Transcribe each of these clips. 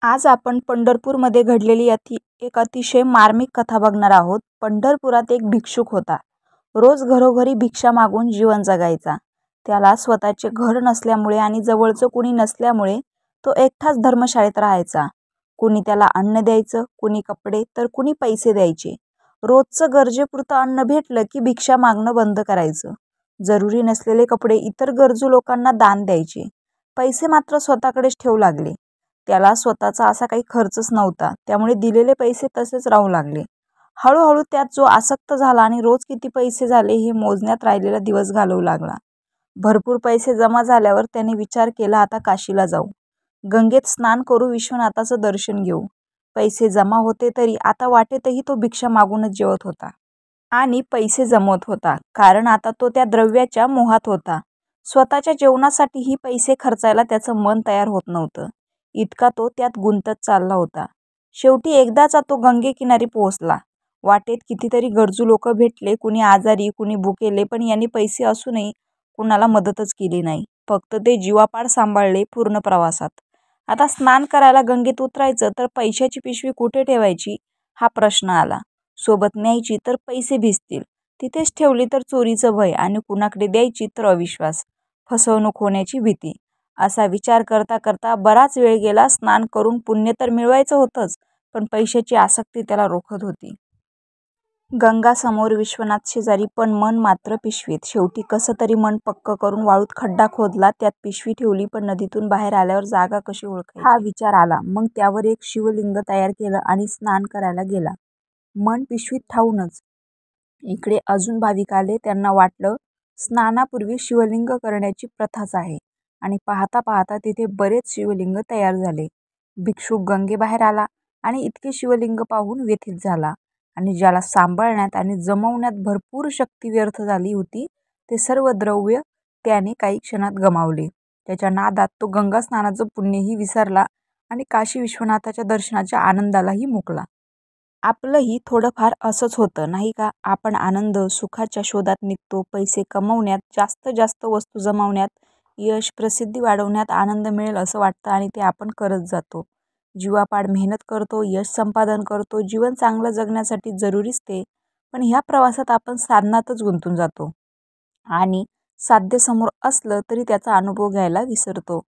आज आपण पंढरपूरमध्ये घडलेली एक अतिशय मार्मिक कथा बघणार आहोत. पंढरपुरात एक भिक्षुक होता. रोज घरोघरी भिक्षा मागून जीवन जगायचा. त्याला स्वतःचे घर नसल्यामुळे आणि जवळचं कुणी नसल्यामुळे तो एकटाच धर्मशाळेत राहायचा. कुणी त्याला अन्न द्यायचं, कुणी कपडे, तर कुणी पैसे द्यायचे. रोजचं गरजेपुरतं अन्न भेटलं की भिक्षा मागणं बंद करायचं. जरुरी नसलेले कपडे इतर गरजू लोकांना दान द्यायचे. पैसे मात्र स्वतःकडेच ठेवू लागले. त्याला स्वतःचा असा काही खर्चच नव्हता, त्यामुळे दिलेले पैसे तसेच राहू लागले. हळूहळू त्यात जो आसक्त झाला आणि रोज किती पैसे झाले हे मोजण्यात राहिलेला दिवस घालवू लागला. भरपूर पैसे जमा झाल्यावर त्याने विचार केला, आता काशीला जाऊ, गंगेत स्नान करू, विश्वनाथाचं दर्शन घेऊ. पैसे जमा होते तरी आता वाटेतही तो भिक्षा मागूनच जेवत होता आणि पैसे जमवत होता, कारण आता तो त्या द्रव्याच्या मोहात होता. स्वतःच्या जेवणासाठीही पैसे खर्चायला त्याचं मन तयार होत नव्हतं. इतका तो त्यात गुंतत चालला होता. शेवटी एकदाचा तो गंगेकिनारी पोहोचला. वाटेत कितीतरी गरजू लोक भेटले, कुणी आजारी, कुणी भुकेले, पण यांनी पैसे असूनही कुणाला मदतच केली नाही. फक्त ते जीवापाड सांभाळले पूर्ण प्रवासात. आता स्नान करायला गंगेत उतरायचं तर पैशाची पिशवी कुठे ठेवायची हा प्रश्न आला. सोबत न्यायची तर पैसे भिजतील, तिथेच ठेवली तर चोरीचं भय, आणि कुणाकडे द्यायची तर अविश्वास, फसवणूक होण्याची भीती. असा विचार करता करता बराच वेळ गेला. स्नान करून पुण्य तर मिळवायचं होतंच, पण पैशाची आसक्ती त्याला रोखत होती. गंगा समोर, विश्वनाथ शेजारी, पण मन मात्र पिशवीत. शेवटी कसं तरी मन पक्क करून वाळूत खड्डा खोदला, त्यात पिशवी ठेवली. पण नदीतून बाहेर आल्यावर जागा कशी ओळखायची हा विचार आला. मग त्यावर एक शिवलिंग तयार केलं आणि स्नान करायला गेला. मन पिशवीत ठाऊनच. इकडे अजून भाविक आले. त्यांना वाटलं स्नानापूर्वी शिवलिंग करण्याची प्रथाच आहे, आणि पाहता पाहता तिथे बरेच शिवलिंग तयार झाले. भिक्षुक गंगेबाहेर आला आणि इतके शिवलिंग पाहून व्यथित झाला, आणि ज्याला सांभाळण्यात आणि जमवण्यात भरपूर शक्ती व्यर्थ झाली होती, ते सर्व द्रव्य त्याने काही क्षणात गमावले. त्याच्या नादात तो गंगा स्नानाचं पुण्यही विसरला आणि काशी विश्वनाथाच्या दर्शनाच्या आनंदालाही मुकला. आपलंही थोडंफार असंच होतं नाही का? आपण आनंद सुखाच्या शोधात निघतो. पैसे कमवण्यात, जास्त वस्तू जमवण्यात, यश प्रसिद्धी वाढवण्यात आनंद मिळेल असं वाटतं, आणि ते आपण करत जातो. जीवापाड मेहनत करतो, यश संपादन करतो. जीवन चांगलं जगण्यासाठी जरुरीच ते. पण ह्या प्रवासात आपण साधनातच गुंतून जातो आणि साध्य समोर असलं तरी त्याचा अनुभव घ्यायला विसरतो.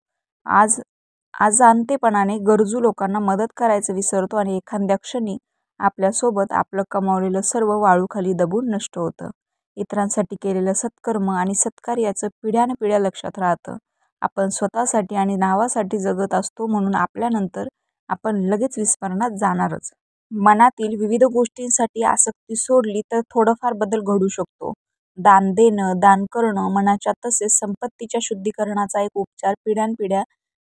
अजाणतेपणाने गरजू लोकांना मदत करायचं विसरतो, आणि एखाद्या क्षणी आपल्यासोबत आपलं कमावलेलं सर्व वाळूखाली दबून नष्ट होतं. इतरांसाठी केलेलं सत्कर्म आणि सत्कार्याचं पिढ्यानपिढ्या लक्षात राहतं. आपण स्वतःसाठी आणि नावासाठी जगत असतो, म्हणून आपल्यानंतर आपण लगेच विस्मरणात जाणारच. मनातील विविध गोष्टींसाठी आसक्ती सोडली तर थोडंफार बदल घडू शकतो. दान देणं, दान करणं, मनाच्या तसेच संपत्तीच्या शुद्धीकरणाचा एक उपचार, पिढ्यानपिढ्या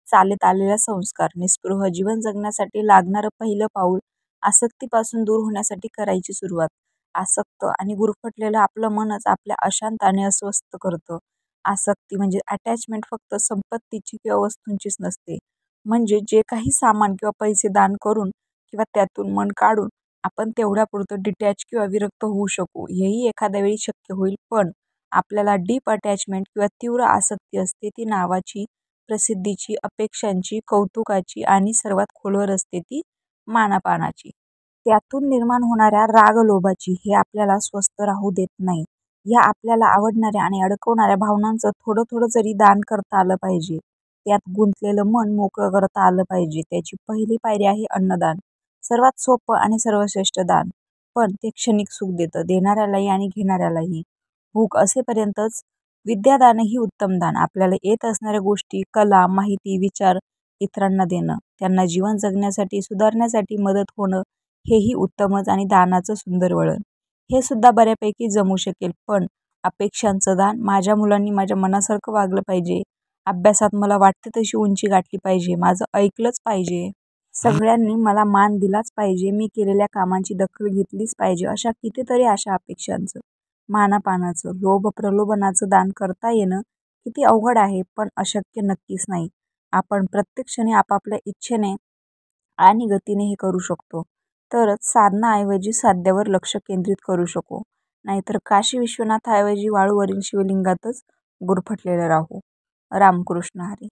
चालत आलेला संस्कार. निस्पृह जीवन जगण्यासाठी लागणारं पहिलं पाऊल, आसक्तीपासून दूर होण्यासाठी करायची सुरुवात. आसक्त आणि गुरफटलेलं आपलं मनच आपल्या अशांत आणि अस्वस्थ करतं. आसक्ती म्हणजे अटॅचमेंट फक्त संपत्तीची किंवा वस्तूंचीच नसते. म्हणजे जे काही सामान किंवा पैसे दान करून किंवा त्यातून मन काढून आपण तेवढ्यापुरतं डिटॅच किंवा विरक्त होऊ शकू, हेही एखाद्या वेळी शक्य होईल. पण आपल्याला डीप अटॅचमेंट किंवा तीव्र आसक्ती असते, ती नावाची, प्रसिद्धीची, अपेक्षांची, कौतुकाची, आणि सर्वात खोलवर असते ती मानापानाची. त्यातून निर्माण होणाऱ्या रागलोभाची. हे आपल्याला स्वस्थ राहू देत नाही. ह्या आपल्याला आवडणाऱ्या आणि अडकवणाऱ्या भावनांचं थोडं थोडं जरी दान करता आलं पाहिजे. त्यात गुंतलेलं मन मोकळं करता आलं पाहिजे. त्याची पहिली पायरी आहे अन्नदान. सर्वात सोपं आणि सर्वश्रेष्ठ दान, पण ते क्षणिक सुख देतं, देणाऱ्यालाही आणि घेणाऱ्यालाही. भूक असेपर्यंतच. विद्यादानही उत्तम दान. आपल्याला येत असणाऱ्या गोष्टी, कला, माहिती, विचार इतरांना देणं, त्यांना जीवन जगण्यासाठी, सुधारण्यासाठी मदत होणं, हेही उत्तमच आणि दानाचं सुंदर वळण. हे सुद्धा बऱ्यापैकी जमू शकेल. पण अपेक्षांचं दान, माझ्या मुलांनी माझ्या मनासारखं वागलं पाहिजे, अभ्यासात मला वाटते तशी उंची गाठली पाहिजे, माझं ऐकलंच पाहिजे, सगळ्यांनी मला मान दिलाच पाहिजे, मी केलेल्या कामांची दखल घेतलीच पाहिजे, अशा कितीतरी अशा अपेक्षांचं, मानापानाचं, लोभ प्रलोभनाचं दान करता येणं किती अवघड आहे, पण अशक्य नक्कीच नाही. आपण प्रत्येक क्षणी आपापल्या इच्छेने आणि गतीने हे करू शकतो. तरच साधनाऐवजी साध्यावर लक्ष केंद्रित करू शकू. नाहीतर काशी विश्वनाथाऐवजी वाळूवरील शिवलिंगातच गुरफटलेलं राहू. रामकृष्ण हरी.